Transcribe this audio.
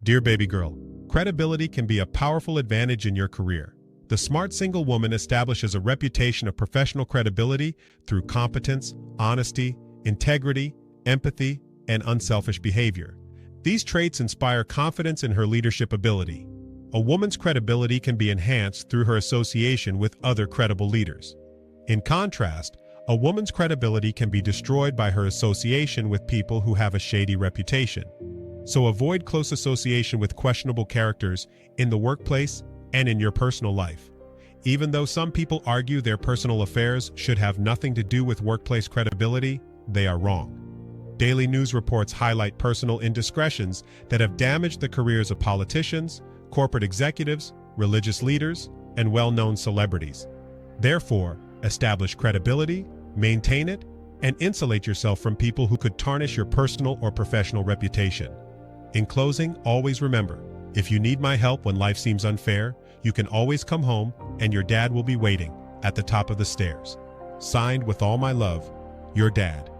Dear baby girl, credibility can be a powerful advantage in your career. The smart single woman establishes a reputation of professional credibility through competence, honesty, integrity, empathy, and unselfish behavior. These traits inspire confidence in her leadership ability. A woman's credibility can be enhanced through her association with other credible leaders. In contrast, a woman's credibility can be destroyed by her association with people who have a shady reputation. So avoid close association with questionable characters in the workplace and in your personal life. Even though some people argue their personal affairs should have nothing to do with workplace credibility, they are wrong. Daily news reports highlight personal indiscretions that have damaged the careers of politicians, corporate executives, religious leaders, and well-known celebrities. Therefore, establish credibility, maintain it, and insulate yourself from people who could tarnish your personal or professional reputation. In closing, always remember, if you need my help when life seems unfair, you can always come home and your dad will be waiting at the top of the stairs. Signed with all my love, your dad.